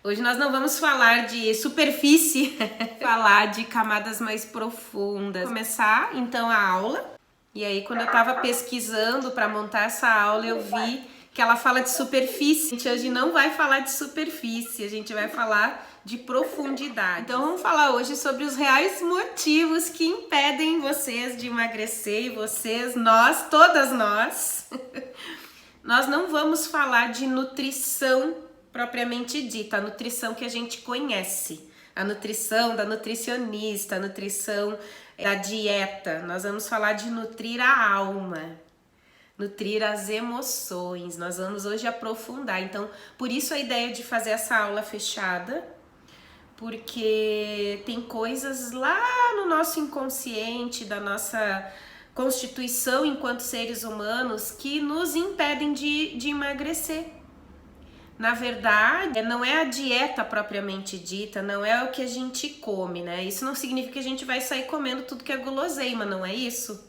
Hoje nós não vamos falar de superfície, falar de camadas mais profundas. Vou começar então a aula. E aí quando eu tava pesquisando para montar essa aula, eu vi que ela fala de superfície. A gente hoje não vai falar de superfície, a gente vai falar de profundidade. Então vamos falar hoje sobre os reais motivos que impedem vocês de emagrecer e vocês, nós, todas nós. Nós não vamos falar de nutrição propriamente dita, a nutrição que a gente conhece, a nutrição da nutricionista, a nutrição da dieta. Nós vamos falar de nutrir a alma, nutrir as emoções. Nós vamos hoje aprofundar. Então, por isso a ideia de fazer essa aula fechada, porque tem coisas lá no nosso inconsciente, da nossa constituição enquanto seres humanos, que nos impedem de emagrecer. Na verdade, não é a dieta propriamente dita, não é o que a gente come, né? Isso não significa que a gente vai sair comendo tudo que é guloseima, não é isso?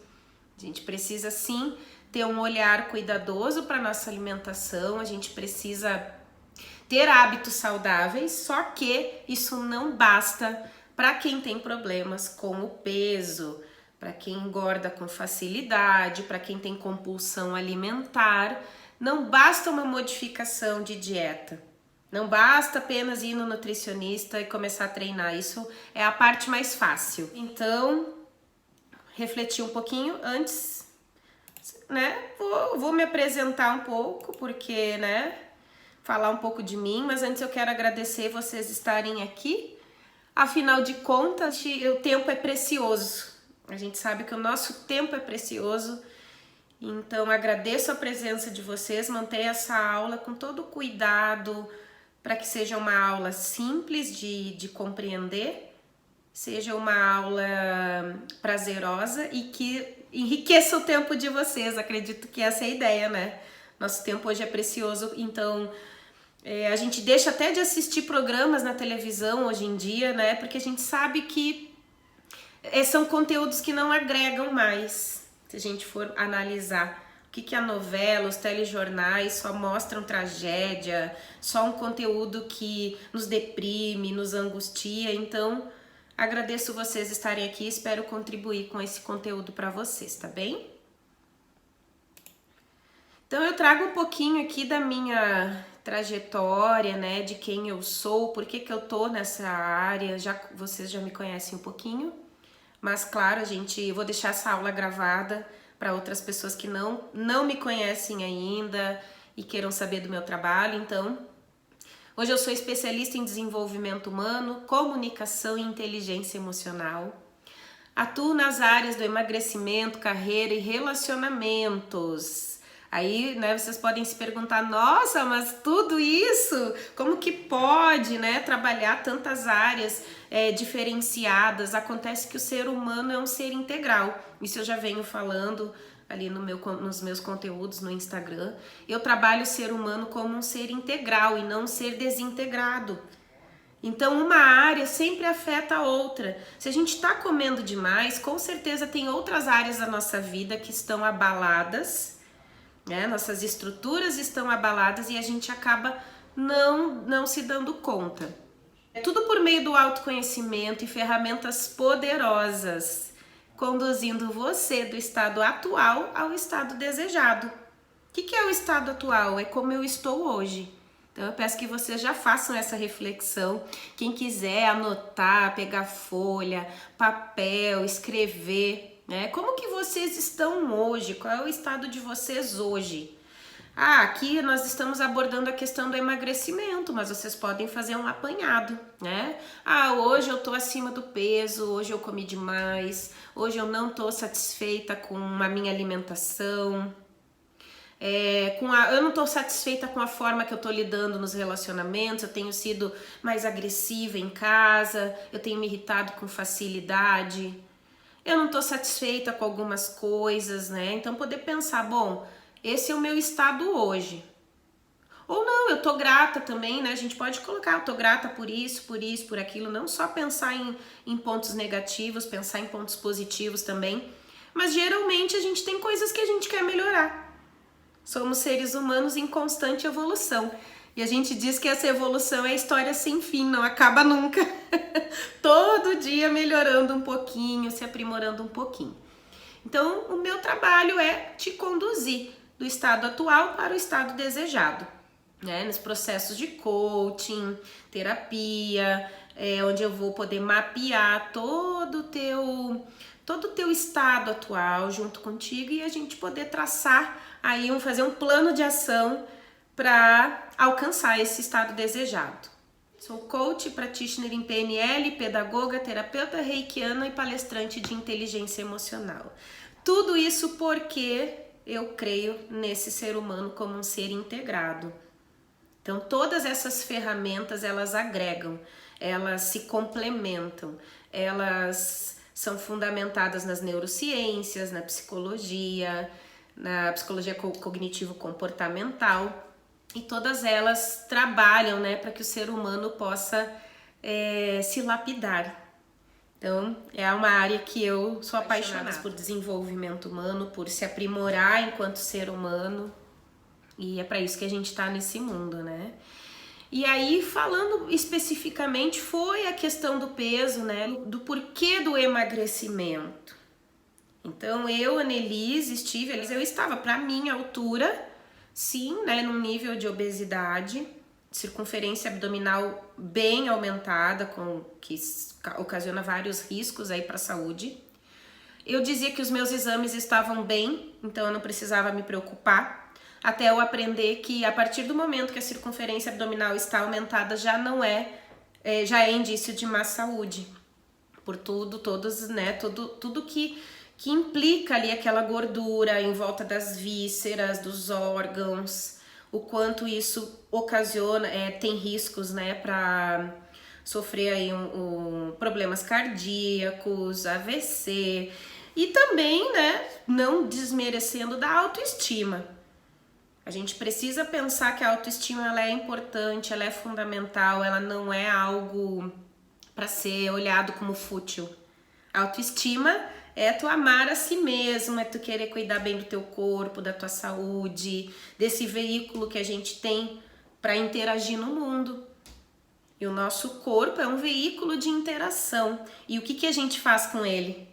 A gente precisa sim ter um olhar cuidadoso para nossa alimentação, a gente precisa ter hábitos saudáveis, só que isso não basta para quem tem problemas com o peso, para quem engorda com facilidade, para quem tem compulsão alimentar. Não basta uma modificação de dieta, não basta apenas ir no nutricionista e começar a treinar, isso é a parte mais fácil. Então, refletir um pouquinho antes, né, vou me apresentar um pouco, porque, né, falar um pouco de mim, mas antes eu quero agradecer vocês estarem aqui, afinal de contas, o tempo é precioso, a gente sabe que o nosso tempo é precioso. Então, agradeço a presença de vocês, mantenha essa aula com todo cuidado para que seja uma aula simples de compreender, seja uma aula prazerosa e que enriqueça o tempo de vocês. Acredito que essa é a ideia, né? Nosso tempo hoje é precioso, então a gente deixa até de assistir programas na televisão hoje em dia, né? Porque a gente sabe que são conteúdos que não agregam mais. Se a gente for analisar o que a novela, os telejornais só mostram tragédia, só um conteúdo que nos deprime, nos angustia. Então, agradeço vocês estarem aqui, espero contribuir com esse conteúdo para vocês, tá bem? Então, eu trago um pouquinho aqui da minha trajetória, né, de quem eu sou, por que eu tô nessa área, vocês já me conhecem um pouquinho. Mas claro, eu vou deixar essa aula gravada para outras pessoas que não me conhecem ainda e queiram saber do meu trabalho. Então, hoje eu sou especialista em desenvolvimento humano, comunicação e inteligência emocional. Atuo nas áreas do emagrecimento, carreira e relacionamentos. Aí, né, vocês podem se perguntar, nossa, mas tudo isso, como que pode, né, trabalhar tantas áreas diferenciadas? Acontece que o ser humano é um ser integral. Isso eu já venho falando ali nos meus conteúdos no Instagram. Eu trabalho o ser humano como um ser integral e não um ser desintegrado. Então, uma área sempre afeta a outra. Se a gente está comendo demais, com certeza tem outras áreas da nossa vida que estão abaladas, né? Nossas estruturas estão abaladas e a gente acaba não se dando conta. É tudo por meio do autoconhecimento e ferramentas poderosas, conduzindo você do estado atual ao estado desejado. O que é o estado atual? É como eu estou hoje. Então eu peço que vocês já façam essa reflexão. Quem quiser anotar, pegar folha, papel, escrever, né? Como que vocês estão hoje? Qual é o estado de vocês hoje? Aqui nós estamos abordando a questão do emagrecimento, mas vocês podem fazer um apanhado, né? Hoje eu tô acima do peso, hoje eu comi demais, hoje eu não tô satisfeita com a minha alimentação, eu não tô satisfeita com a forma que eu tô lidando nos relacionamentos, eu tenho sido mais agressiva em casa, eu tenho me irritado com facilidade, eu não tô satisfeita com algumas coisas, né? Então poder pensar, bom, esse é o meu estado hoje. Ou não, eu tô grata também, né? A gente pode colocar, eu tô grata por isso, por aquilo. Não só pensar em pontos negativos, pensar em pontos positivos também. Mas geralmente a gente tem coisas que a gente quer melhorar. Somos seres humanos em constante evolução. E a gente diz que essa evolução é história sem fim, não acaba nunca. Todo dia melhorando um pouquinho, se aprimorando um pouquinho. Então, o meu trabalho é te conduzir do estado atual para o estado desejado, né? Nos processos de coaching, terapia, onde eu vou poder mapear todo o teu estado atual junto contigo e a gente poder traçar aí, fazer um plano de ação para alcançar esse estado desejado. Sou coach, practitioner em PNL, pedagoga, terapeuta reikiana e palestrante de inteligência emocional. Tudo isso porque eu creio nesse ser humano como um ser integrado. Então, todas essas ferramentas, elas agregam, elas se complementam, elas são fundamentadas nas neurociências, na psicologia cognitivo-comportamental, e todas elas trabalham, né, para que o ser humano possa se lapidar. Então, é uma área que eu sou apaixonada por desenvolvimento humano, por se aprimorar enquanto ser humano, e é para isso que a gente está nesse mundo, né? E aí, falando especificamente, foi a questão do peso, né, do porquê do emagrecimento. Então, eu, Annelise, eu estava para minha altura, sim, né, num nível de obesidade, circunferência abdominal bem aumentada, que ocasiona vários riscos aí para a saúde. Eu dizia que os meus exames estavam bem, então eu não precisava me preocupar, até eu aprender que a partir do momento que a circunferência abdominal está aumentada já é indício de má saúde, por tudo que implica ali aquela gordura em volta das vísceras, dos órgãos, o quanto isso ocasiona, tem riscos, né, para sofrer aí problemas cardíacos, AVC, e também, né, não desmerecendo da autoestima. A gente precisa pensar que a autoestima ela é importante, ela é fundamental, ela não é algo para ser olhado como fútil. A autoestima é tu amar a si mesmo, é tu querer cuidar bem do teu corpo, da tua saúde, desse veículo que a gente tem para interagir no mundo. E o nosso corpo é um veículo de interação. E o que a gente faz com ele?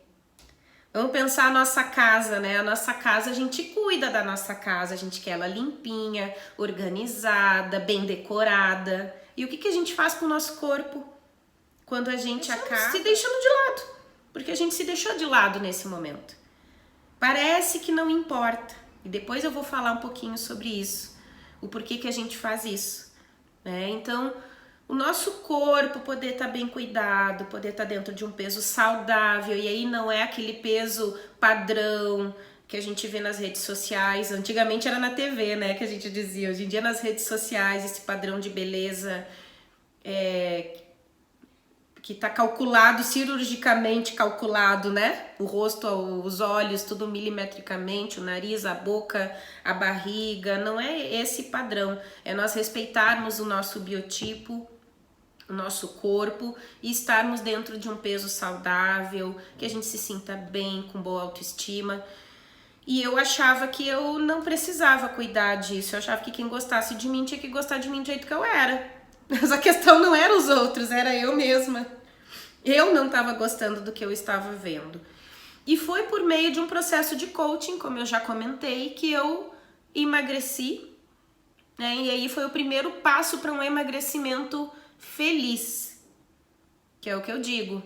Vamos pensar a nossa casa, né? A nossa casa, a gente cuida da nossa casa, a gente quer ela limpinha, organizada, bem decorada. E o que a gente faz com o nosso corpo quando a gente acaba se deixando de lado? Porque a gente se deixou de lado nesse momento. Parece que não importa. E depois eu vou falar um pouquinho sobre isso. O porquê que a gente faz isso, né? Então, o nosso corpo poder estar bem cuidado, poder estar dentro de um peso saudável, e aí não é aquele peso padrão que a gente vê nas redes sociais. Antigamente era na TV, né, que a gente dizia. Hoje em dia nas redes sociais, esse padrão de beleza que está calculado, cirurgicamente calculado, né? O rosto, os olhos, tudo milimetricamente, o nariz, a boca, a barriga. Não é esse padrão. É nós respeitarmos o nosso biotipo, o nosso corpo e estarmos dentro de um peso saudável, que a gente se sinta bem, com boa autoestima. E eu achava que eu não precisava cuidar disso. Eu achava que quem gostasse de mim tinha que gostar de mim do jeito que eu era. Mas a questão não era os outros, era eu mesma. Eu não estava gostando do que eu estava vendo. E foi por meio de um processo de coaching, como eu já comentei, que eu emagreci, né? E aí foi o primeiro passo para um emagrecimento feliz, que é o que eu digo.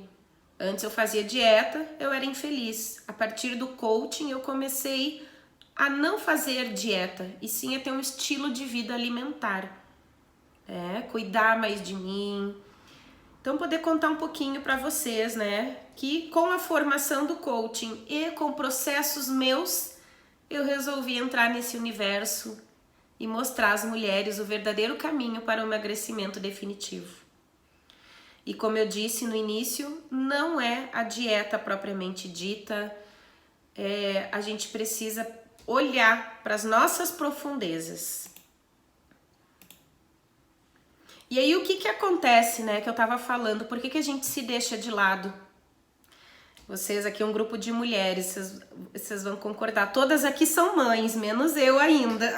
Antes eu fazia dieta, eu era infeliz. A partir do coaching eu comecei a não fazer dieta, e sim a ter um estilo de vida alimentar. Cuidar mais de mim. Então, poder contar um pouquinho para vocês, né, que com a formação do coaching e com processos meus, eu resolvi entrar nesse universo e mostrar às mulheres o verdadeiro caminho para o emagrecimento definitivo. E como eu disse no início, não é a dieta propriamente dita, a gente precisa olhar para as nossas profundezas. E aí o que acontece, né, que eu tava falando, por que a gente se deixa de lado? Vocês aqui, um grupo de mulheres, vocês vão concordar, todas aqui são mães, menos eu ainda.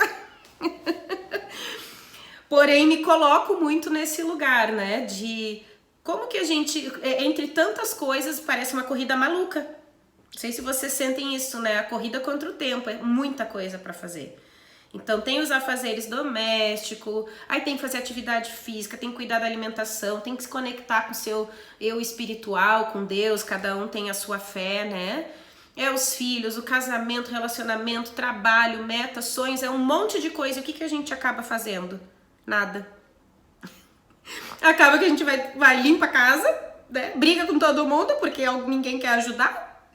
Porém, me coloco muito nesse lugar, né? De como que a gente, entre tantas coisas, parece uma corrida maluca. Não sei se vocês sentem isso, né? A corrida contra o tempo, é muita coisa para fazer. Então tem os afazeres domésticos, aí tem que fazer atividade física, tem que cuidar da alimentação, tem que se conectar com o seu eu espiritual, com Deus, cada um tem a sua fé, né? É os filhos, o casamento, relacionamento, trabalho, metas, sonhos, é um monte de coisa. O que a gente acaba fazendo? Nada. Acaba que a gente vai limpa a casa, né? Briga com todo mundo porque ninguém quer ajudar,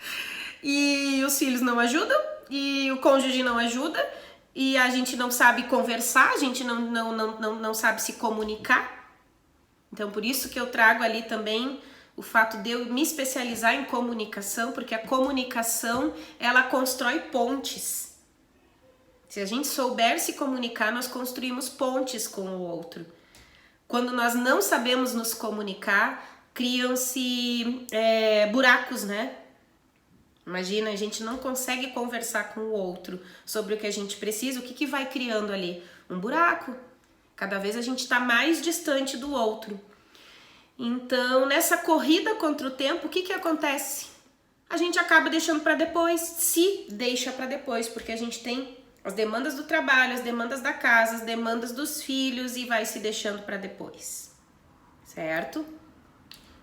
e os filhos não ajudam, e o cônjuge não ajuda, e a gente não sabe conversar, a gente não sabe se comunicar. Então, por isso que eu trago ali também o fato de eu me especializar em comunicação, porque a comunicação, ela constrói pontes. Se a gente souber se comunicar, nós construímos pontes com o outro. Quando nós não sabemos nos comunicar, criam-se buracos, né? Imagina, a gente não consegue conversar com o outro sobre o que a gente precisa, o que vai criando ali? Um buraco. Cada vez a gente está mais distante do outro. Então, nessa corrida contra o tempo, o que acontece? A gente acaba deixando para depois, se deixa para depois, porque a gente tem as demandas do trabalho, as demandas da casa, as demandas dos filhos e vai se deixando para depois, certo?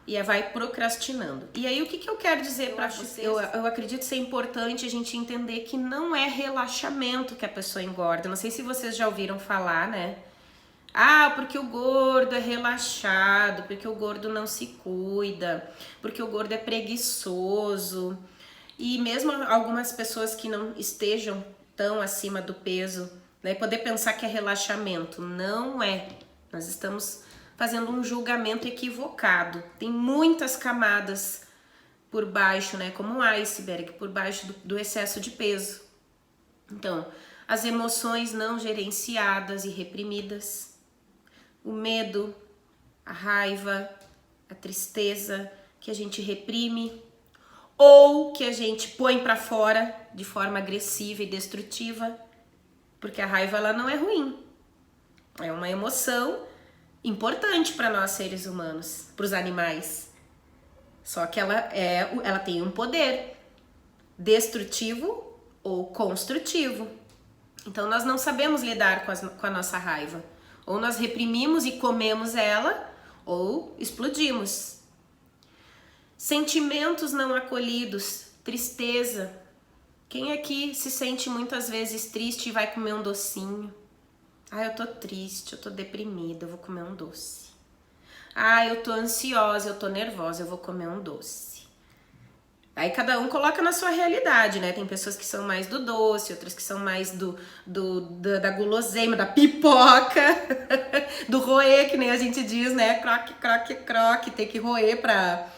E vai procrastinando. E aí, o que eu quero dizer para vocês? Eu acredito ser importante a gente entender que não é relaxamento que a pessoa engorda. Não sei se vocês já ouviram falar, né? Ah, porque o gordo é relaxado, porque o gordo não se cuida, porque o gordo é preguiçoso. E mesmo algumas pessoas que não estejam tão acima do peso, né, poder pensar que é relaxamento. Não é. Nós estamos fazendo um julgamento equivocado. Tem muitas camadas por baixo, né, como um iceberg, por baixo do excesso de peso. Então, as emoções não gerenciadas e reprimidas, o medo, a raiva, a tristeza que a gente reprime ou que a gente põe para fora de forma agressiva e destrutiva, porque a raiva ela não é ruim, é uma emoção importante para nós seres humanos, para os animais. Só que ela tem um poder destrutivo ou construtivo. Então nós não sabemos lidar com a nossa raiva. Ou nós reprimimos e comemos ela, ou explodimos. Sentimentos não acolhidos, tristeza. Quem aqui se sente muitas vezes triste e vai comer um docinho? Ah, eu tô triste, eu tô deprimida, eu vou comer um doce. Ah, eu tô ansiosa, eu tô nervosa, eu vou comer um doce. Aí cada um coloca na sua realidade, né? Tem pessoas que são mais do doce, outras que são mais da guloseima, da pipoca, do roer, que nem a gente diz, né? Croque, croque, croque, tem que roer pra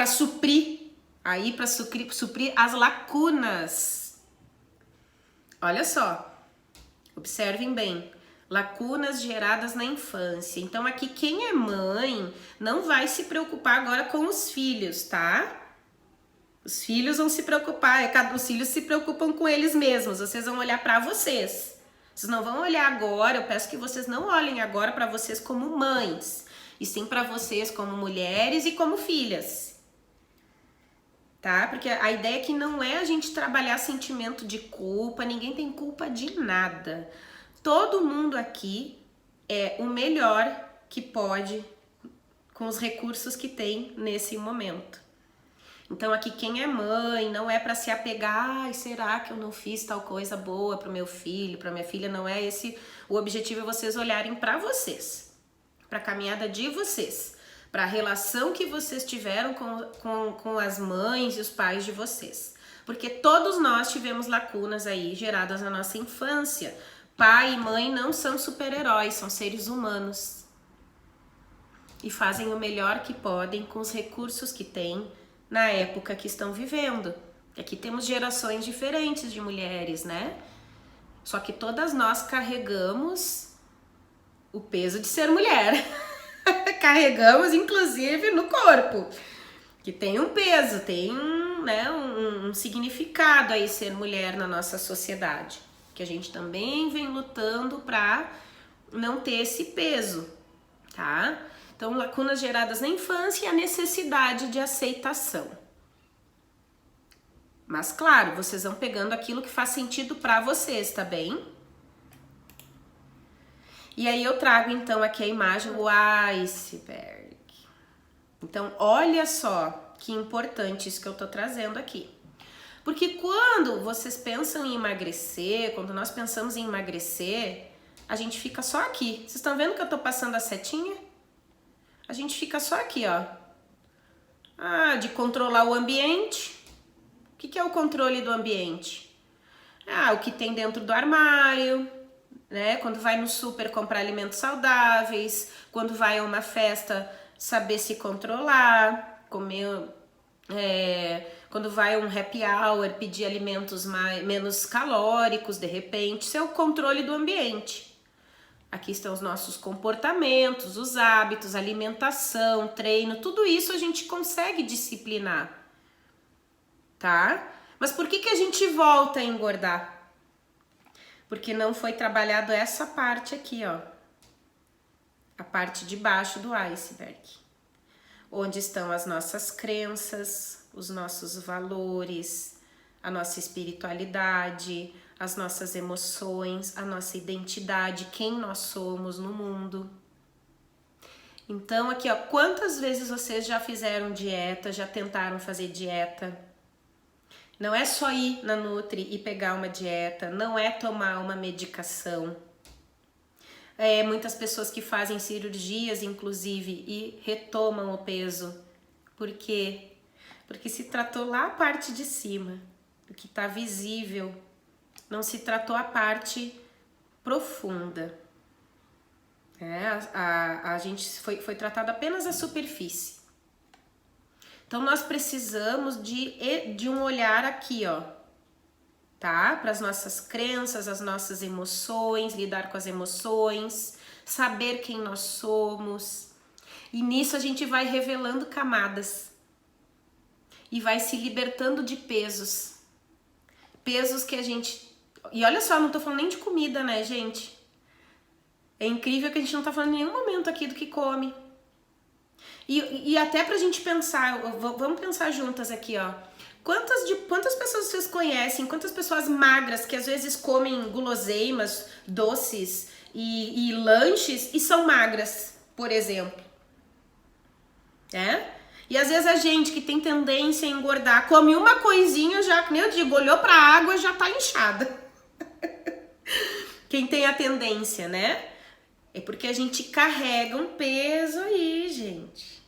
suprir. Aí pra suprir as lacunas. Olha só. Observem bem, lacunas geradas na infância. Então aqui quem é mãe não vai se preocupar agora com os filhos, tá? Os filhos vão se preocupar, os filhos se preocupam com eles mesmos, vocês vão olhar para vocês. Vocês não vão olhar agora, eu peço que vocês não olhem agora para vocês como mães, e sim para vocês como mulheres e como filhas. Tá? Porque a ideia é que não é a gente trabalhar sentimento de culpa, ninguém tem culpa de nada. Todo mundo aqui é o melhor que pode com os recursos que tem nesse momento. Então aqui quem é mãe não é para se apegar, ai, será que eu não fiz tal coisa boa pro meu filho, pra minha filha, não é esse. O objetivo é vocês olharem para vocês, para a caminhada de vocês, para a relação que vocês tiveram com as mães e os pais de vocês. Porque todos nós tivemos lacunas aí geradas na nossa infância. Pai e mãe não são super-heróis, são seres humanos. E fazem o melhor que podem com os recursos que têm na época que estão vivendo. Aqui temos gerações diferentes de mulheres, né? Só que todas nós carregamos o peso de ser mulher. Carregamos, inclusive, no corpo, que tem um peso, tem um significado aí ser mulher na nossa sociedade. que a gente também vem lutando para não ter esse peso, tá? Então, lacunas geradas na infância e a necessidade de aceitação. Mas, claro, vocês vão pegando aquilo que faz sentido para vocês, tá bem? E aí eu trago, então, aqui a imagem do iceberg. Então, olha só que importante isso que eu tô trazendo aqui. Porque quando vocês pensam em emagrecer, quando nós pensamos em emagrecer, a gente fica só aqui. Vocês estão vendo que eu tô passando a setinha? A gente fica só aqui, ó. De controlar o ambiente. O que é o controle do ambiente? O que tem dentro do armário, né? Quando vai no super comprar alimentos saudáveis, quando vai a uma festa, saber se controlar, comer... quando vai a um happy hour, pedir alimentos menos calóricos, de repente. Isso é o controle do ambiente. Aqui estão os nossos comportamentos, os hábitos, alimentação, treino, tudo isso a gente consegue disciplinar, tá? Mas por que a gente volta a engordar? Porque não foi trabalhado essa parte aqui, ó. A parte de baixo do iceberg. Onde estão as nossas crenças, os nossos valores, a nossa espiritualidade, as nossas emoções, a nossa identidade, quem nós somos no mundo. Então aqui, ó, quantas vezes vocês já fizeram dieta, já tentaram fazer dieta? Não é só ir na Nutri e pegar uma dieta, não é tomar uma medicação. Muitas pessoas que fazem cirurgias, inclusive, e retomam o peso. Por quê? Porque se tratou lá a parte de cima, o que está visível. Não se tratou a parte profunda. A gente foi tratado apenas a superfície. Então nós precisamos de um olhar aqui, ó, tá? Para as nossas crenças, as nossas emoções, lidar com as emoções, saber quem nós somos. E nisso a gente vai revelando camadas e vai se libertando de pesos. Pesos que a gente... E olha só, não tô falando nem de comida, né, gente? É incrível que a gente não tá falando em nenhum momento aqui do que come. E até pra gente pensar, vamos pensar juntas aqui, ó. Quantas pessoas vocês conhecem, quantas pessoas magras que às vezes comem guloseimas, doces e lanches e são magras, por exemplo? E às vezes a gente que tem tendência a engordar, come uma coisinha já, que nem eu digo, olhou pra água e já tá inchada. Quem tem a tendência, né? É porque a gente carrega um peso aí, gente.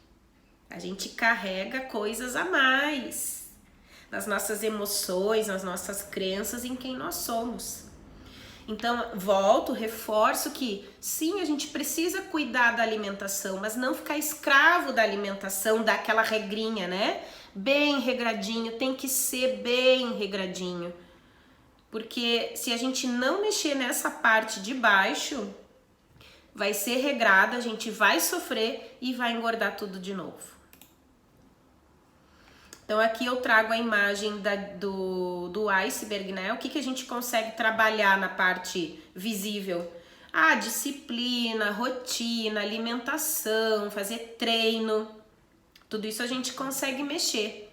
A gente carrega coisas a mais nas nossas emoções, nas nossas crenças, em quem nós somos. Então, reforço que sim, a gente precisa cuidar da alimentação, mas não ficar escravo da alimentação, daquela regrinha, né? Bem regradinho, tem que ser bem regradinho. Porque se a gente não mexer nessa parte de baixo, vai ser regrada, a gente vai sofrer e vai engordar tudo de novo. Então aqui eu trago a imagem do iceberg, né? O que a gente consegue trabalhar na parte visível? Disciplina, rotina, alimentação, fazer treino. Tudo isso a gente consegue mexer.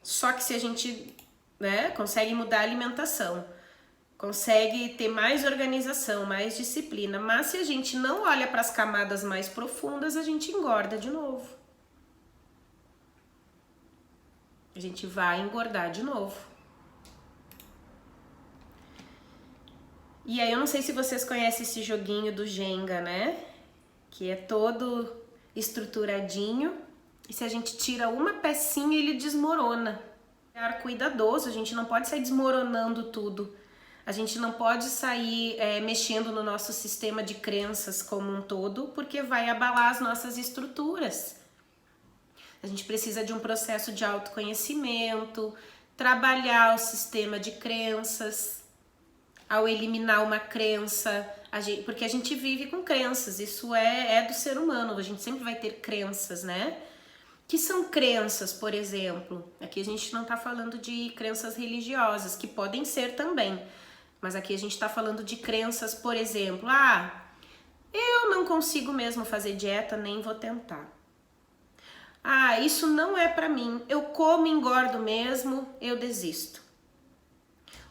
Só que se a gente, né, consegue mudar a alimentação, consegue ter mais organização, mais disciplina, mas se a gente não olha para as camadas mais profundas, a gente engorda de novo. A gente vai engordar de novo. E aí eu não sei se vocês conhecem esse joguinho do Jenga, né? Que é todo estruturadinho. E se a gente tira uma pecinha, ele desmorona. É cuidadoso, a gente não pode sair desmoronando tudo. A gente não pode sair mexendo no nosso sistema de crenças como um todo, porque vai abalar as nossas estruturas. A gente precisa de um processo de autoconhecimento, trabalhar o sistema de crenças, ao eliminar uma crença, porque a gente vive com crenças, isso é do ser humano, a gente sempre vai ter crenças, né? Que são crenças, por exemplo, aqui a gente não tá falando de crenças religiosas, que podem ser também, Mas aqui a gente está falando de crenças, por exemplo, eu não consigo mesmo fazer dieta, nem vou tentar. Isso não é para mim, eu como e engordo mesmo, eu desisto.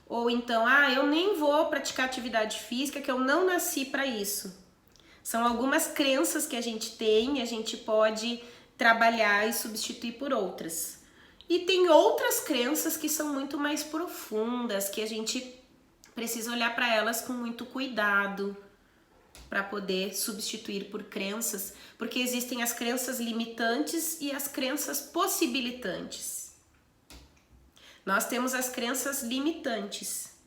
Ou então, eu nem vou praticar atividade física, que eu não nasci para isso. São algumas crenças que a gente tem e a gente pode trabalhar e substituir por outras. E tem outras crenças que são muito mais profundas, que a gente precisa olhar para elas com muito cuidado para poder substituir por crenças, porque existem as crenças limitantes e as crenças possibilitantes. Nós temos as crenças limitantes.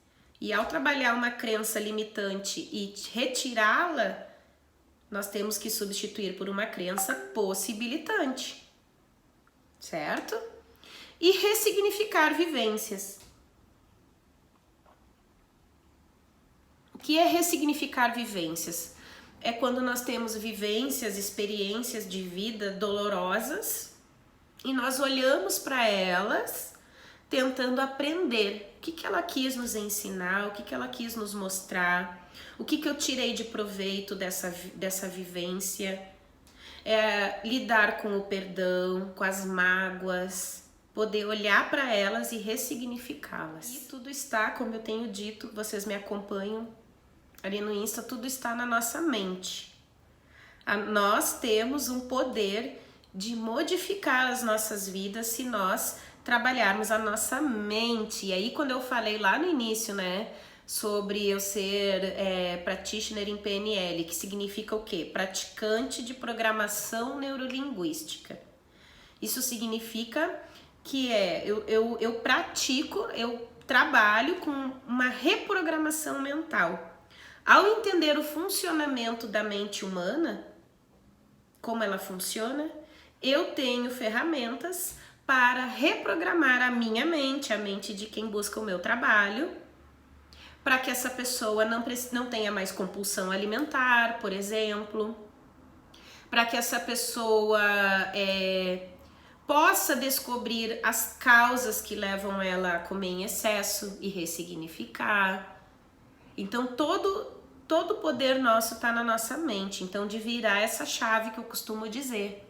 E ao trabalhar uma crença limitante e retirá-la, nós temos que substituir por uma crença possibilitante, certo? E ressignificar vivências. O que é ressignificar vivências? É quando nós temos vivências, experiências de vida dolorosas e nós olhamos para elas tentando aprender o que ela quis nos ensinar, o que ela quis nos mostrar, o que eu tirei de proveito dessa vivência, lidar com o perdão, com as mágoas, poder olhar para elas e ressignificá-las. E tudo está, como eu tenho dito, vocês me acompanham ali no Insta, tudo está na nossa mente. Nós temos um poder de modificar as nossas vidas se nós trabalharmos a nossa mente. E aí, quando eu falei lá no início, né, sobre eu ser practitioner em PNL, que significa o quê? Praticante de programação neurolinguística. Isso significa que eu pratico, eu trabalho com uma reprogramação mental. Ao entender o funcionamento da mente humana, como ela funciona, eu tenho ferramentas para reprogramar a minha mente, a mente de quem busca o meu trabalho, para que essa pessoa não tenha mais compulsão alimentar, por exemplo, para que essa pessoa possa descobrir as causas que levam ela a comer em excesso e ressignificar. Então, todo o poder nosso está na nossa mente. Então, de virar essa chave que eu costumo dizer,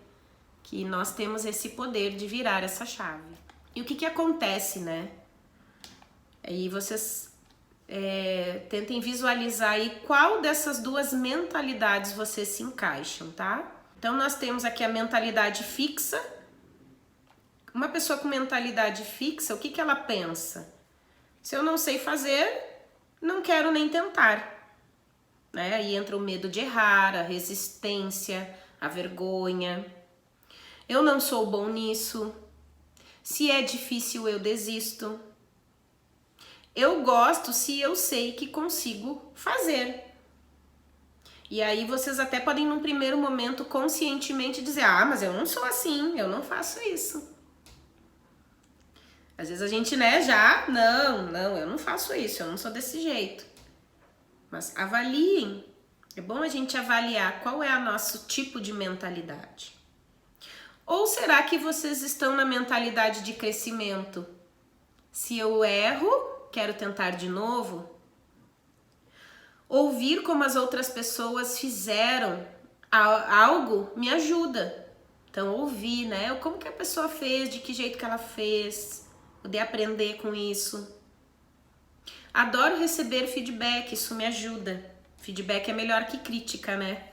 que nós temos esse poder de virar essa chave. E o que acontece, né? Aí vocês tentem visualizar aí qual dessas duas mentalidades vocês se encaixam, tá? Então, nós temos aqui a mentalidade fixa. Uma pessoa com mentalidade fixa, o que ela pensa? Se eu não sei fazer, não quero nem tentar. Né? Aí entra o medo de errar, a resistência, a vergonha. Eu não sou bom nisso. Se é difícil, eu desisto. Eu gosto se eu sei que consigo fazer. E aí vocês até podem, num primeiro momento, conscientemente dizer: mas eu não sou assim, eu não faço isso. Às vezes a gente, não, eu não faço isso, eu não sou desse jeito. Mas avaliem. É bom a gente avaliar qual é o nosso tipo de mentalidade. Ou será que vocês estão na mentalidade de crescimento? Se eu erro, quero tentar de novo? Ouvir como as outras pessoas fizeram algo me ajuda. Então, ouvir, né? Como que a pessoa fez, de que jeito que ela fez, poder aprender com isso. Adoro receber feedback, isso me ajuda. Feedback é melhor que crítica, né?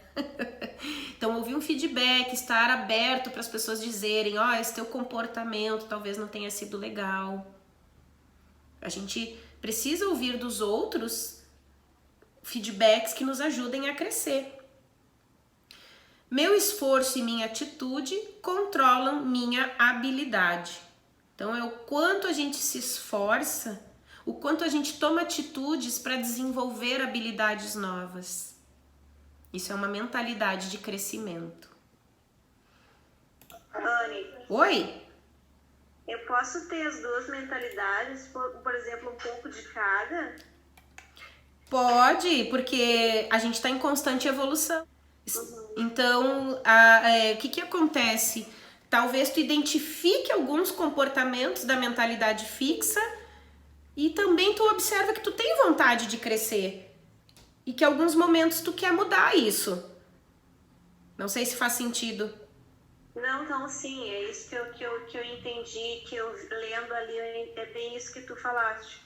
Então, ouvir um feedback, estar aberto para as pessoas dizerem: esse teu comportamento talvez não tenha sido legal. A gente precisa ouvir dos outros feedbacks que nos ajudem a crescer. Meu esforço e minha atitude controlam minha habilidade. Então, é o quanto a gente se esforça, o quanto a gente toma atitudes para desenvolver habilidades novas. Isso é uma mentalidade de crescimento. Anne. Oi? Eu posso ter as duas mentalidades, por exemplo, um pouco de cada? Pode, porque a gente está em constante evolução. Então, o que acontece? Talvez tu identifique alguns comportamentos da mentalidade fixa E também tu observa que tu tem vontade de crescer e que em alguns momentos tu quer mudar isso. Não sei se faz sentido. Não, então sim, é isso que eu entendi, que eu lendo ali, é bem isso que tu falaste.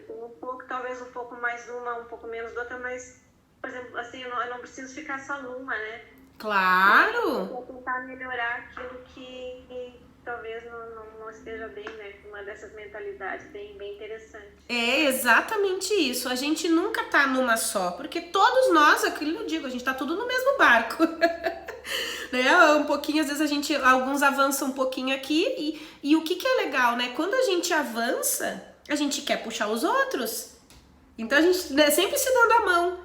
Um pouco, talvez um pouco mais de uma, um pouco menos de outra, mas, por exemplo, assim, eu não preciso ficar só numa, né? Claro! Vou tentar melhorar aquilo que talvez não esteja bem, né? Uma dessas mentalidades bem interessante. É exatamente isso. A gente nunca tá numa só, porque todos nós, aquilo eu digo, a gente tá tudo no mesmo barco. Né? Um pouquinho, às vezes alguns avançam um pouquinho aqui e o que é legal, né? Quando a gente avança, a gente quer puxar os outros. Então a gente, né, sempre se dando a mão.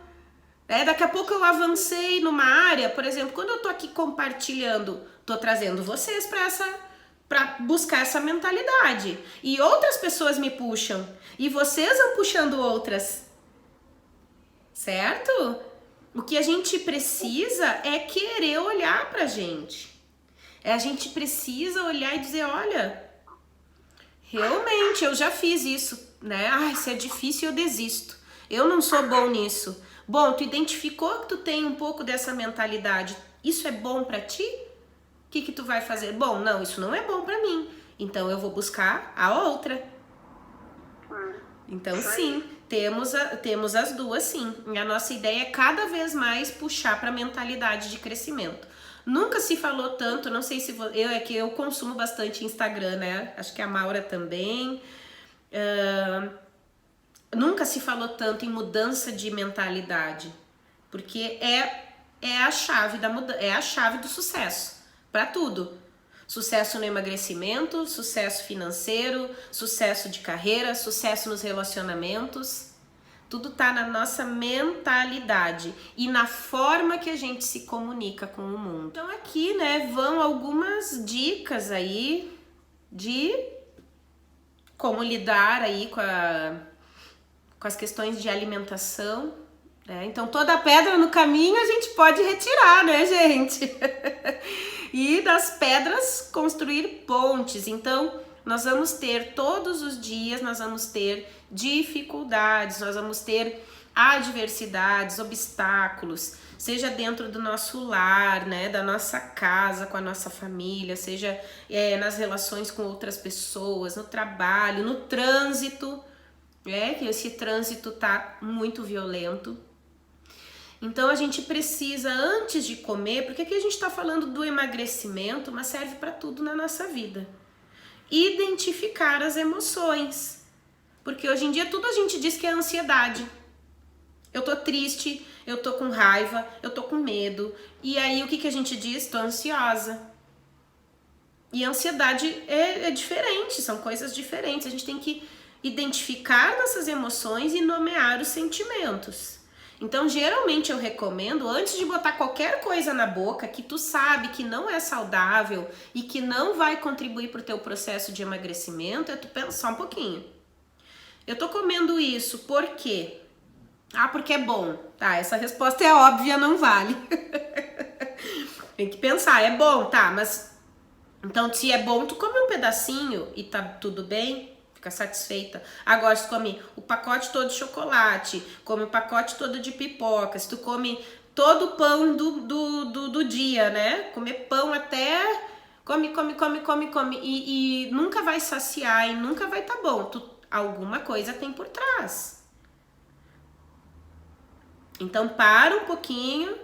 Daqui a pouco eu avancei numa área, por exemplo, quando eu tô aqui compartilhando, tô trazendo vocês para buscar essa mentalidade. E outras pessoas me puxam. E vocês vão puxando outras. Certo? O que a gente precisa é querer olhar pra gente. A gente precisa olhar e dizer, olha, realmente eu já fiz isso, né? Ai, se é difícil eu desisto. Eu não sou bom nisso. Bom, tu identificou que tu tem um pouco dessa mentalidade. Isso é bom pra ti? O que tu vai fazer? Bom, não, isso não é bom pra mim. Então eu vou buscar a outra. Então sim, temos as duas sim. E a nossa ideia é cada vez mais puxar pra mentalidade de crescimento. Nunca se falou tanto, não sei se eu consumo bastante Instagram, né? Acho que a Maura também. Nunca se falou tanto em mudança de mentalidade, porque é a chave é a chave do sucesso para tudo. Sucesso no emagrecimento, sucesso financeiro, sucesso de carreira, sucesso nos relacionamentos. Tudo tá na nossa mentalidade e na forma que a gente se comunica com o mundo. Então aqui, né, vão algumas dicas aí de como lidar aí com as questões de alimentação, né? Então toda pedra no caminho a gente pode retirar, né, gente? E das pedras construir pontes. Então nós vamos ter todos os dias, nós vamos ter dificuldades, nós vamos ter adversidades, obstáculos, seja dentro do nosso lar, né, da nossa casa, com a nossa família, seja nas relações com outras pessoas, no trabalho, no trânsito, que esse trânsito tá muito violento. Então a gente precisa, antes de comer, porque aqui a gente tá falando do emagrecimento, mas serve para tudo na nossa vida, identificar as emoções. Porque hoje em dia tudo a gente diz que é ansiedade. Eu tô triste, eu tô com raiva, eu tô com medo. E aí o que a gente diz? Tô ansiosa. E a ansiedade é diferente, são coisas diferentes. A gente tem que identificar nossas emoções e nomear os sentimentos. Então, geralmente eu recomendo, antes de botar qualquer coisa na boca que tu sabe que não é saudável e que não vai contribuir pro teu processo de emagrecimento, é tu pensar um pouquinho. Eu tô comendo isso por quê? Ah, porque é bom. Tá, essa resposta é óbvia, não vale. Tem que pensar, é bom, tá, mas... Então, se é bom, tu come um pedacinho e tá tudo bem, fica satisfeita. Agora, se tu come o pacote todo de chocolate, come o pacote todo de pipoca, se tu come todo o pão do dia, né? Comer pão até... Come e nunca vai saciar e nunca vai tá bom. Alguma coisa tem por trás. Então para um pouquinho,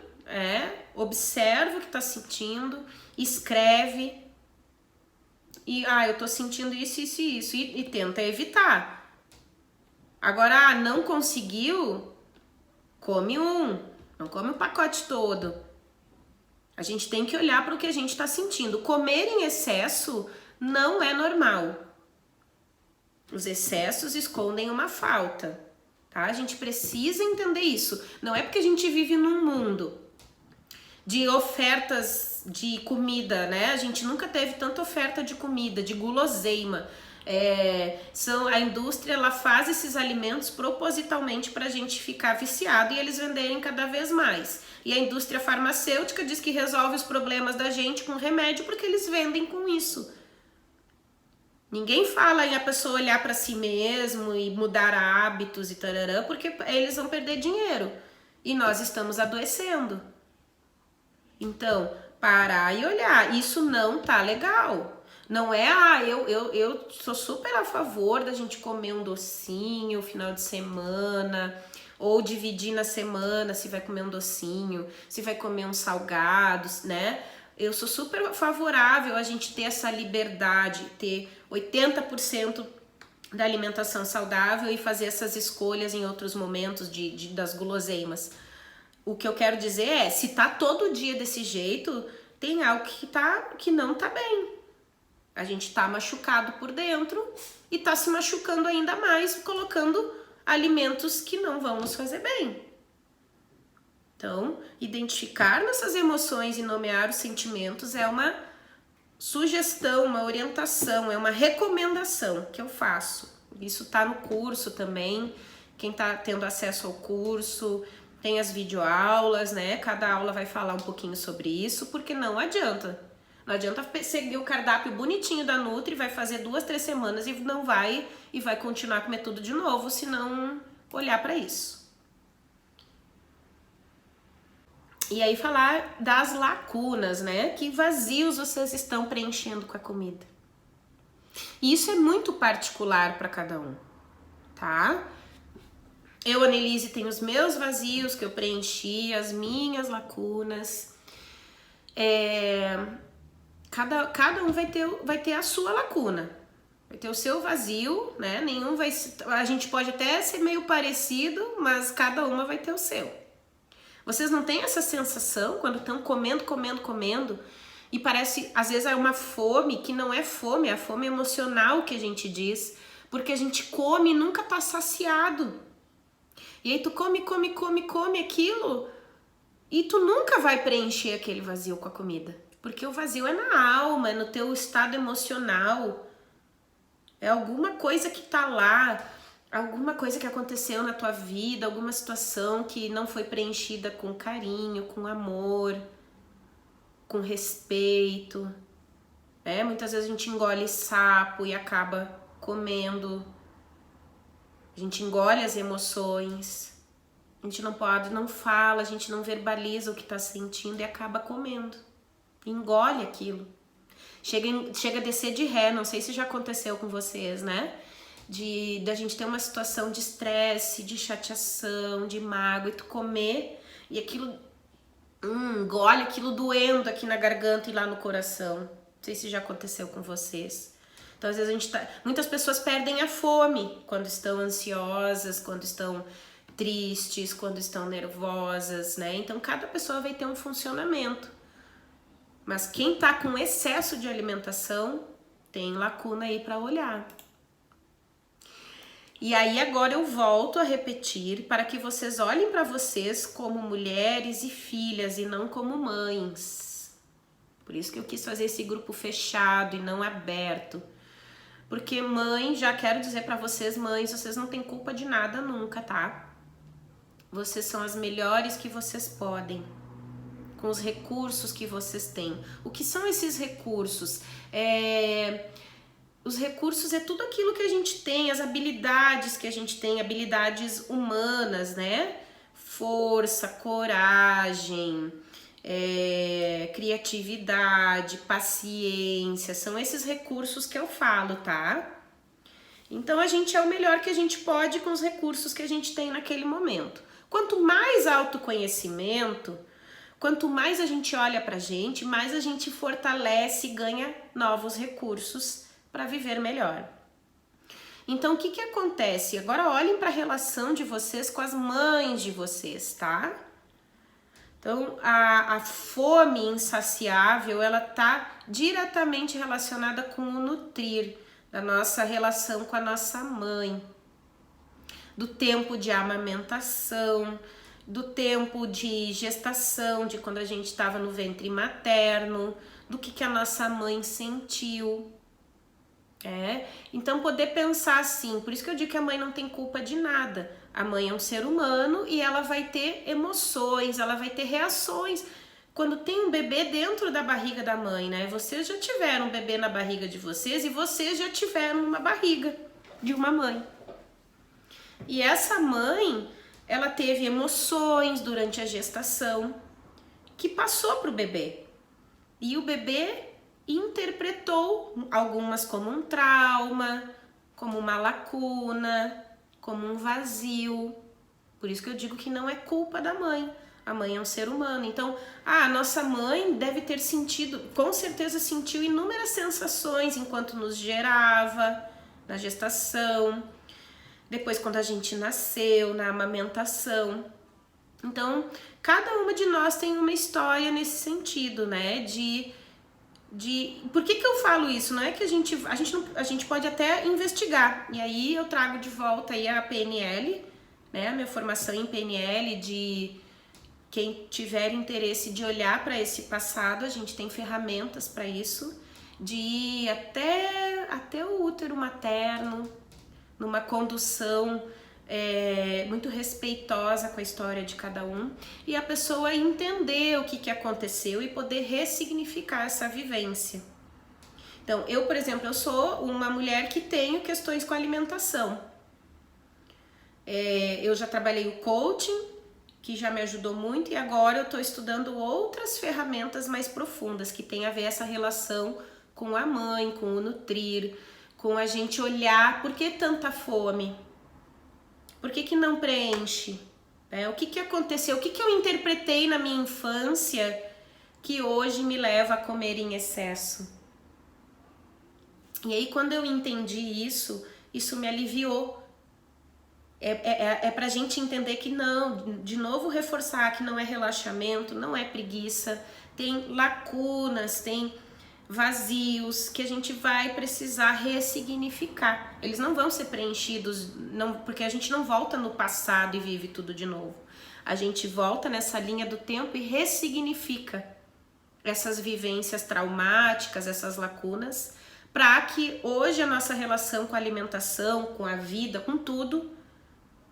observa o que tá sentindo, escreve e eu tô sentindo isso e tenta evitar. Agora, não conseguiu, come não come o pacote todo. A gente tem que olhar para o que a gente tá sentindo. Comer em excesso não é normal. Os excessos escondem uma falta, tá? A gente precisa entender isso. Não é porque a gente vive num mundo de ofertas de comida, né? A gente nunca teve tanta oferta de comida, de guloseima. A indústria, ela faz esses alimentos propositalmente para a gente ficar viciado e eles venderem cada vez mais. E a indústria farmacêutica diz que resolve os problemas da gente com remédio porque eles vendem com isso. Ninguém fala em a pessoa olhar para si mesmo e mudar hábitos e tararã, porque eles vão perder dinheiro e nós estamos adoecendo. Então, parar e olhar, isso não tá legal. Não é, eu sou super a favor da gente comer um docinho final de semana, ou dividir na semana se vai comer um docinho, se vai comer uns salgados, né? Eu sou super favorável a gente ter essa liberdade, ter 80% da alimentação saudável e fazer essas escolhas em outros momentos das guloseimas. O que eu quero dizer é, se tá todo dia desse jeito, tem algo que não tá bem. A gente tá machucado por dentro e tá se machucando ainda mais, colocando alimentos que não vão nos fazer bem. Então, identificar nossas emoções e nomear os sentimentos é uma sugestão, uma orientação, é uma recomendação que eu faço. Isso tá no curso também, quem tá tendo acesso ao curso, tem as videoaulas, né? Cada aula vai falar um pouquinho sobre isso, porque não adianta. Não adianta seguir o cardápio bonitinho da Nutri, vai fazer 2, 3 semanas e não vai, e vai continuar a comer tudo de novo, se não olhar para isso. E aí falar das lacunas, né? Que vazios vocês estão preenchendo com a comida. E isso é muito particular para cada um, tá? Eu, Annelise, tenho os meus vazios que eu preenchi, as minhas lacunas. Cada um vai ter a sua lacuna. Vai ter o seu vazio, né? Nenhum vai... A gente pode até ser meio parecido, mas cada uma vai ter o seu. Vocês não têm essa sensação quando estão comendo, e parece, às vezes é uma fome que não é fome, é a fome emocional que a gente diz, porque a gente come e nunca tá saciado. E aí tu come aquilo e tu nunca vai preencher aquele vazio com a comida, porque o vazio é na alma, é no teu estado emocional, é alguma coisa que tá lá, alguma coisa que aconteceu na tua vida, alguma situação que não foi preenchida com carinho, com amor, com respeito, né? Muitas vezes a gente engole sapo e acaba comendo, a gente engole as emoções, a gente não pode, não fala, a gente não verbaliza o que tá sentindo e acaba comendo, engole aquilo. Chega a descer de ré, não sei se já aconteceu com vocês, né? Da gente ter uma situação de estresse, de chateação, de mágoa, e tu comer e aquilo, engole aquilo doendo aqui na garganta e lá no coração. Não sei se já aconteceu com vocês. Então, às vezes muitas pessoas perdem a fome quando estão ansiosas, quando estão tristes, quando estão nervosas, né? Então, cada pessoa vai ter um funcionamento. Mas quem tá com excesso de alimentação tem lacuna aí para olhar. E aí agora eu volto a repetir para que vocês olhem para vocês como mulheres e filhas e não como mães. Por isso que eu quis fazer esse grupo fechado e não aberto. Porque mãe, já quero dizer para vocês, mães, vocês não têm culpa de nada nunca, tá? Vocês são as melhores que vocês podem, com os recursos que vocês têm. O que são esses recursos? Os recursos é tudo aquilo que a gente tem, as habilidades que a gente tem, habilidades humanas, né? Força, coragem, criatividade, paciência, são esses recursos que eu falo, tá? Então a gente é o melhor que a gente pode com os recursos que a gente tem naquele momento. Quanto mais autoconhecimento, quanto mais a gente olha pra gente, mais a gente fortalece e ganha novos recursos para viver melhor. Então, o que acontece? Agora olhem para a relação de vocês com as mães de vocês, tá? Então, a fome insaciável, ela tá diretamente relacionada com o nutrir, da nossa relação com a nossa mãe, do tempo de amamentação, do tempo de gestação, de quando a gente estava no ventre materno, do que a nossa mãe sentiu. Então poder pensar assim, por isso que eu digo que a mãe não tem culpa de nada. A mãe é um ser humano e ela vai ter emoções, ela vai ter reações quando tem um bebê dentro da barriga da mãe, né? Vocês já tiveram um bebê na barriga de vocês e vocês já tiveram uma barriga de uma mãe. E essa mãe, ela teve emoções durante a gestação que passou para o bebê. E o bebê interpretou algumas como um trauma, como uma lacuna, como um vazio. Por isso que eu digo que não é culpa da mãe. A mãe é um ser humano. Então, a nossa mãe deve ter sentido, com certeza sentiu inúmeras sensações enquanto nos gerava, na gestação, depois quando a gente nasceu, na amamentação. Então, cada uma de nós tem uma história nesse sentido, né? Por que eu falo isso? Não é que a gente pode até investigar. E aí eu trago de volta aí a PNL, né? A minha formação em PNL, de quem tiver interesse de olhar para esse passado, a gente tem ferramentas para isso, de ir até o útero materno, numa condução muito respeitosa com a história de cada um, e a pessoa entender o que aconteceu e poder ressignificar essa vivência. Então, eu, por exemplo, eu sou uma mulher que tenho questões com alimentação. Eu já trabalhei o coaching, que já me ajudou muito, e agora eu estou estudando outras ferramentas mais profundas, que tem a ver essa relação com a mãe, com o nutrir, com a gente olhar por que tanta fome, por que não preenche, o que aconteceu, o que eu interpretei na minha infância que hoje me leva a comer em excesso. E aí quando eu entendi isso me aliviou. Pra gente entender que não, de novo reforçar que não é relaxamento, não é preguiça, tem lacunas, tem vazios que a gente vai precisar ressignificar. Eles não vão ser preenchidos, não, porque a gente não volta no passado e vive tudo de novo. A gente volta nessa linha do tempo e ressignifica essas vivências traumáticas, essas lacunas, para que hoje a nossa relação com a alimentação, com a vida, com tudo,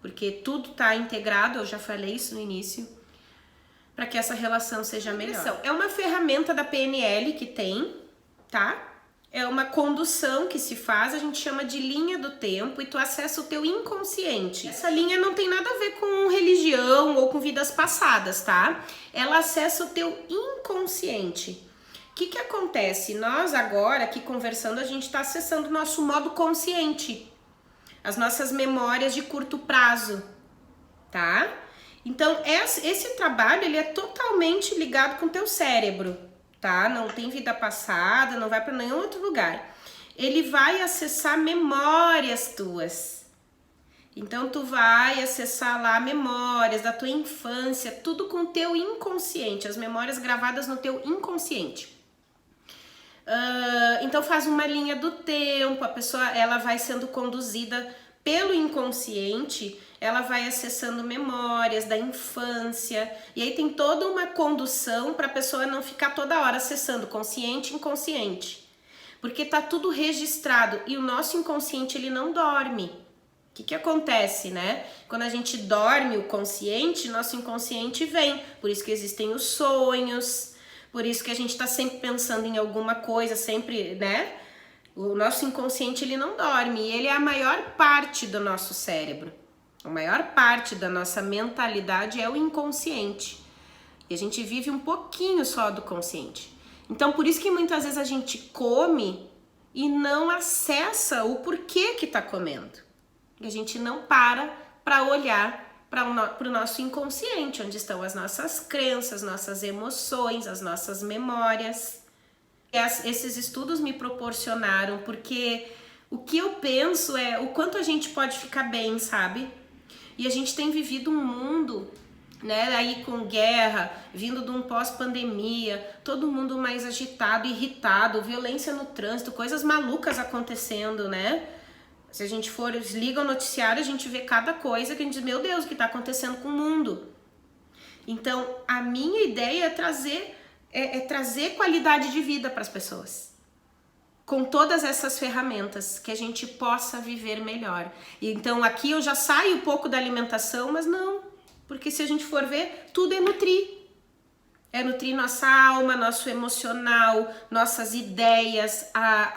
porque tudo está integrado, eu já falei isso no início, para que essa relação seja melhor. É uma ferramenta da PNL que tem, tá? É uma condução que se faz, a gente chama de linha do tempo, e tu acessa o teu inconsciente. Essa linha não tem nada a ver com religião ou com vidas passadas, tá? Ela acessa o teu inconsciente. O que acontece? Nós agora, aqui conversando, a gente está acessando o nosso modo consciente, as nossas memórias de curto prazo, tá? Então, esse trabalho, ele é totalmente ligado com o teu cérebro, tá? Não tem vida passada, não vai para nenhum outro lugar. Ele vai acessar memórias tuas. Então, tu vai acessar lá memórias da tua infância, tudo com o teu inconsciente, as memórias gravadas no teu inconsciente. Então faz uma linha do tempo, a pessoa ela vai sendo conduzida pelo inconsciente, ela vai acessando memórias da infância, e aí tem toda uma condução para a pessoa não ficar toda hora acessando consciente e inconsciente, porque tá tudo registrado, e o nosso inconsciente ele não dorme. O que acontece, né? Quando a gente dorme o consciente, nosso inconsciente vem, por isso que existem os sonhos, por isso que a gente tá sempre pensando em alguma coisa, sempre, né? O nosso inconsciente, ele não dorme, e ele é a maior parte do nosso cérebro. A maior parte da nossa mentalidade é o inconsciente. E a gente vive um pouquinho só do consciente. Então, por isso que muitas vezes a gente come e não acessa o porquê que tá comendo. E a gente não para olhar para o nosso inconsciente, onde estão as nossas crenças, nossas emoções, as nossas memórias. Esses estudos me proporcionaram, porque o que eu penso é o quanto a gente pode ficar bem, sabe? E a gente tem vivido um mundo, né, aí com guerra, vindo de um pós-pandemia, todo mundo mais agitado, irritado, violência no trânsito, coisas malucas acontecendo, né? Se a gente liga o noticiário, a gente vê cada coisa que a gente diz, meu Deus, o que está acontecendo com o mundo? Então, a minha ideia é trazer qualidade de vida para as pessoas. Com todas essas ferramentas, que a gente possa viver melhor. E então, aqui eu já saio um pouco da alimentação, mas não. Porque se a gente for ver, tudo é nutrir. É nutrir nossa alma, nosso emocional, nossas ideias,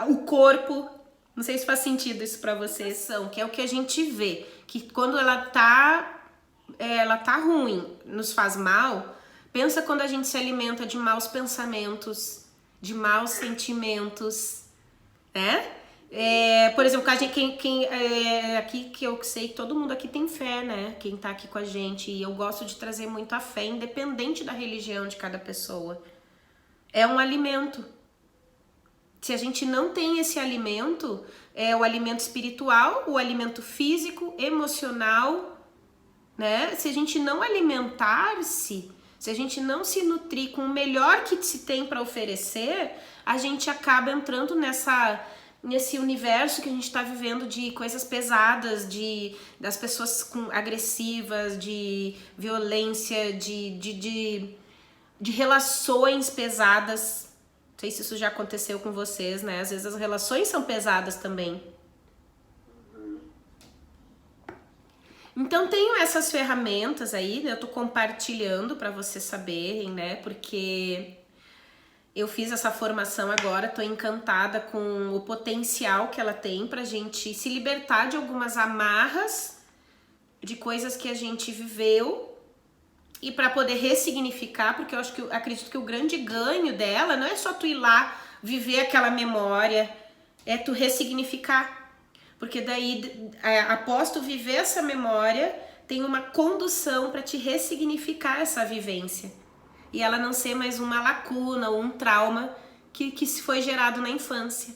o corpo. Não sei se faz sentido isso para vocês, que é o que a gente vê, que quando ela tá ruim, nos faz mal. Pensa quando a gente se alimenta de maus pensamentos, de maus sentimentos, né? Por exemplo, aqui que eu sei que todo mundo aqui tem fé, né? Quem tá aqui com a gente. E eu gosto de trazer muito a fé, independente da religião de cada pessoa. É um alimento. Se a gente não tem esse alimento, é o alimento espiritual, o alimento físico, emocional, né? Se a gente não alimentar-se, se a gente não se nutrir com o melhor que se tem para oferecer, a gente acaba entrando nesse universo que a gente está vivendo de coisas pesadas, das pessoas agressivas, de violência, de relações pesadas. Não sei se isso já aconteceu com vocês, né? Às vezes as relações são pesadas também. Então tenho essas ferramentas aí, né? Eu tô compartilhando para vocês saberem, né? Porque eu fiz essa formação agora, tô encantada com o potencial que ela tem pra gente se libertar de algumas amarras de coisas que a gente viveu e para poder ressignificar, porque eu acredito que o grande ganho dela não é só tu ir lá viver aquela memória, é tu ressignificar. Porque daí, após tu viver essa memória, tem uma condução para te ressignificar essa vivência. E ela não ser mais uma lacuna ou um trauma que foi gerado na infância.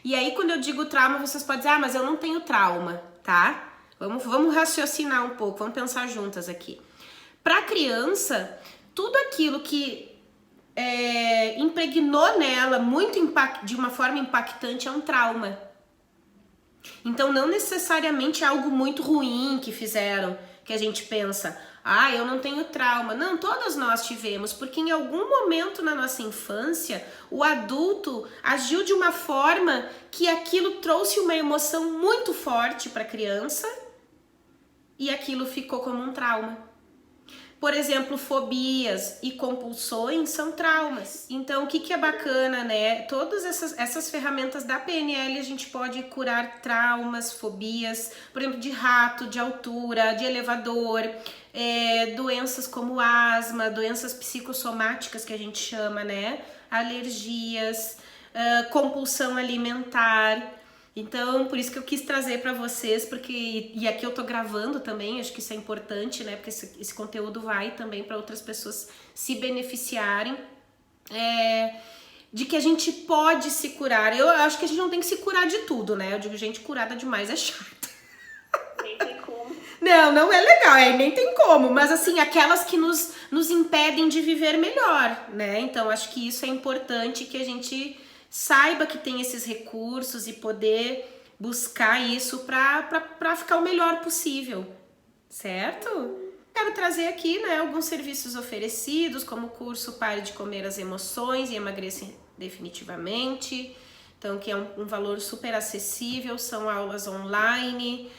E aí, quando eu digo trauma, vocês podem dizer, mas eu não tenho trauma, tá? Vamos raciocinar um pouco, vamos pensar juntas aqui. Para a criança, tudo aquilo que impregnou nela de uma forma impactante é um trauma. Então não necessariamente é algo muito ruim que fizeram, que a gente pensa, eu não tenho trauma. Não, todas nós tivemos, porque em algum momento na nossa infância, o adulto agiu de uma forma que aquilo trouxe uma emoção muito forte para a criança e aquilo ficou como um trauma. Por exemplo, fobias e compulsões são traumas. Então, o que é bacana, né? Todas essas ferramentas da PNL a gente pode curar traumas, fobias, por exemplo, de rato, de altura, de elevador, doenças como asma, doenças psicossomáticas que a gente chama, né? Alergias, compulsão alimentar. Então, por isso que eu quis trazer para vocês, e aqui eu tô gravando também, acho que isso é importante, né? Porque esse conteúdo vai também para outras pessoas se beneficiarem, de que a gente pode se curar. Eu acho que a gente não tem que se curar de tudo, né? Eu digo, gente curada demais é chato. Nem tem como. Não é legal, nem tem como, mas assim, aquelas que nos impedem de viver melhor, né? Então, acho que isso é importante que a gente saiba que tem esses recursos e poder buscar isso para ficar o melhor possível, certo? Quero trazer aqui, né, alguns serviços oferecidos, como o curso Pare de Comer as Emoções e Emagreça Definitivamente, então que é um valor super acessível, são aulas online,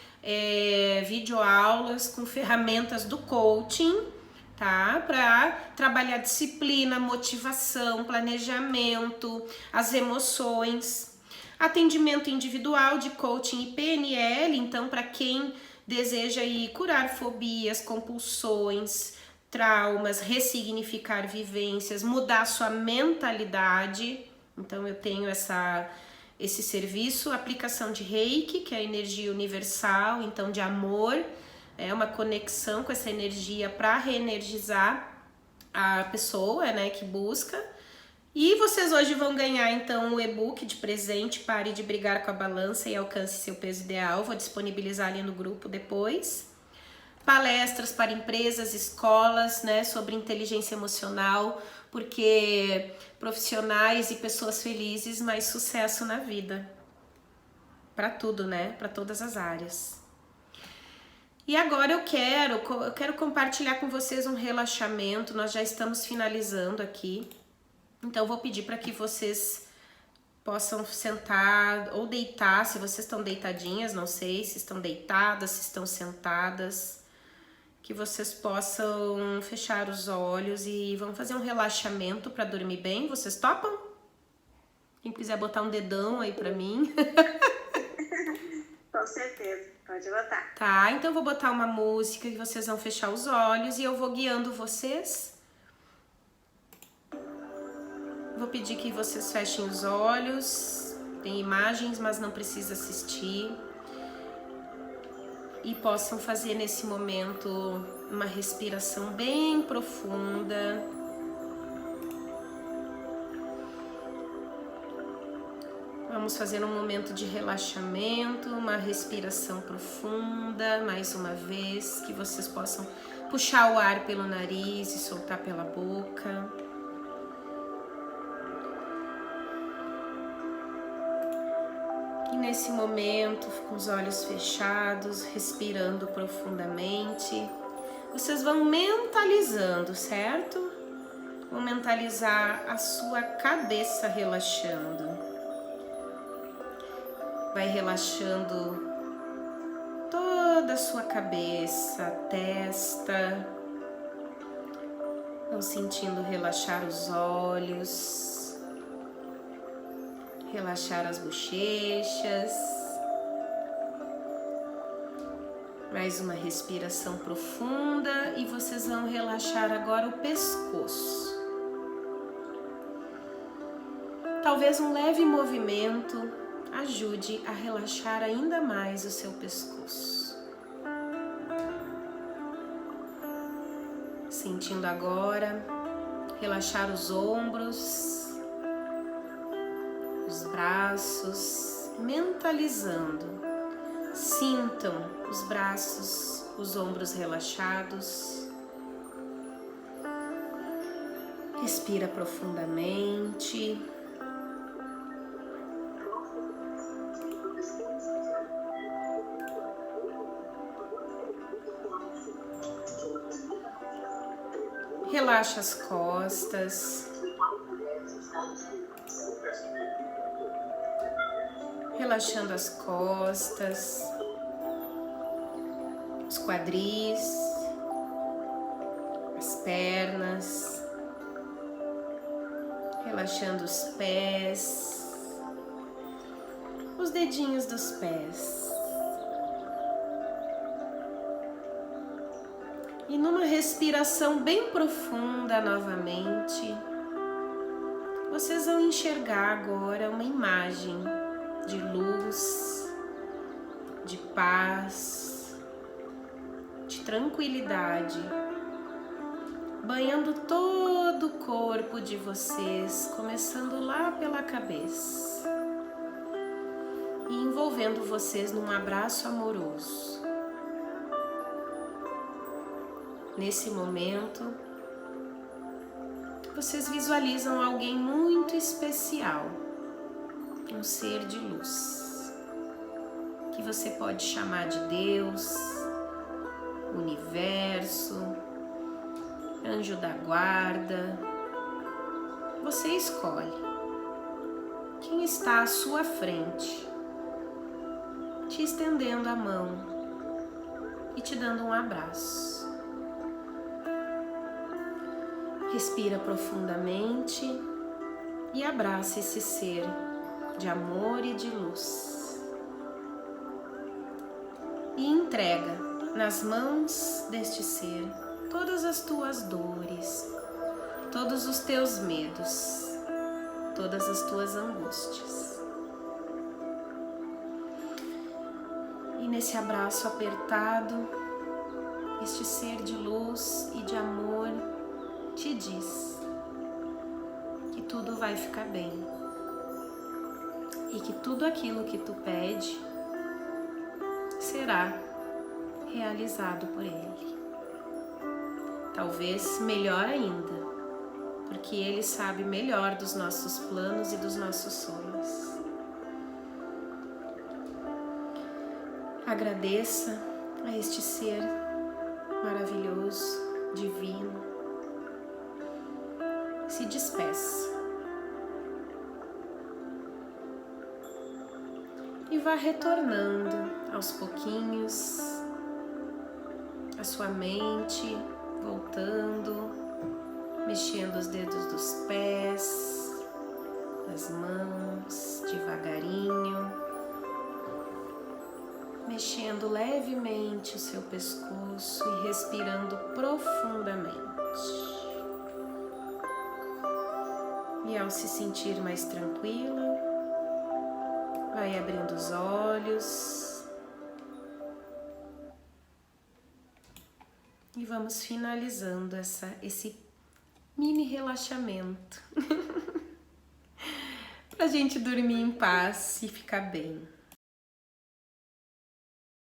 videoaulas com ferramentas do coaching, tá? Para trabalhar disciplina, motivação, planejamento, as emoções, atendimento individual de coaching e PNL, então para quem deseja aí curar fobias, compulsões, traumas, ressignificar vivências, mudar sua mentalidade. Então eu tenho esse serviço, aplicação de Reiki, que é a energia universal, então de amor, é uma conexão com essa energia para reenergizar a pessoa, né, que busca. E vocês hoje vão ganhar então o e-book de presente, Pare de Brigar com a Balança e Alcance Seu Peso Ideal. Vou disponibilizar ali no grupo depois. Palestras para empresas, escolas, né, sobre inteligência emocional, porque profissionais e pessoas felizes, mais sucesso na vida. Para tudo, né? Para todas as áreas. E agora eu quero compartilhar com vocês um relaxamento. Nós já estamos finalizando aqui. Então vou pedir para que vocês possam sentar ou deitar, se vocês estão deitadinhas, não sei se estão deitadas, se estão sentadas. que vocês possam fechar os olhos e vão fazer um relaxamento para dormir bem. Vocês topam? Quem quiser botar um dedão aí para mim. Com certeza, pode botar. Tá, então eu vou botar uma música que vocês vão fechar os olhos e eu vou guiando vocês. Vou pedir que vocês fechem os olhos. Tem imagens, mas não precisa assistir. E possam fazer nesse momento uma respiração bem profunda. Vamos fazer um momento de relaxamento, uma respiração profunda, mais uma vez, que vocês possam puxar o ar pelo nariz e soltar pela boca. E nesse momento, com os olhos fechados, respirando profundamente, vocês vão mentalizando, certo? Vão mentalizar a sua cabeça relaxando. Vai relaxando toda a sua cabeça, a testa. Vão sentindo relaxar os olhos. Relaxar as bochechas. Mais uma respiração profunda e vocês vão relaxar agora o pescoço. Talvez um leve movimento ajude a relaxar ainda mais o seu pescoço. Sentindo agora relaxar os ombros, os braços, mentalizando. Sintam os braços, os ombros relaxados. Respira profundamente. Relaxa as costas. Relaxando as costas, os quadris, as pernas, relaxando os pés, os dedinhos dos pés. E numa respiração bem profunda novamente, vocês vão enxergar agora uma imagem de luz, de paz, de tranquilidade, banhando todo o corpo de vocês, começando lá pela cabeça e envolvendo vocês num abraço amoroso. Nesse momento, vocês visualizam alguém muito especial, um ser de luz, que você pode chamar de Deus, universo, anjo da guarda. Você escolhe quem está à sua frente, te estendendo a mão e te dando um abraço. Respira profundamente e abraça esse ser de amor e de luz. E entrega nas mãos deste ser todas as tuas dores, todos os teus medos, todas as tuas angústias. E nesse abraço apertado, este ser de luz e de amor te diz que tudo vai ficar bem e que tudo aquilo que tu pede será realizado por Ele. Talvez melhor ainda, porque Ele sabe melhor dos nossos planos e dos nossos sonhos. Agradeça a este ser maravilhoso, divino. Se despeça e vá retornando aos pouquinhos a sua mente, voltando, mexendo os dedos dos pés, das mãos, devagarinho, mexendo levemente o seu pescoço e respirando profundamente. E ao se sentir mais tranquila, vai abrindo os olhos e vamos finalizando esse mini relaxamento pra gente dormir em paz e ficar bem.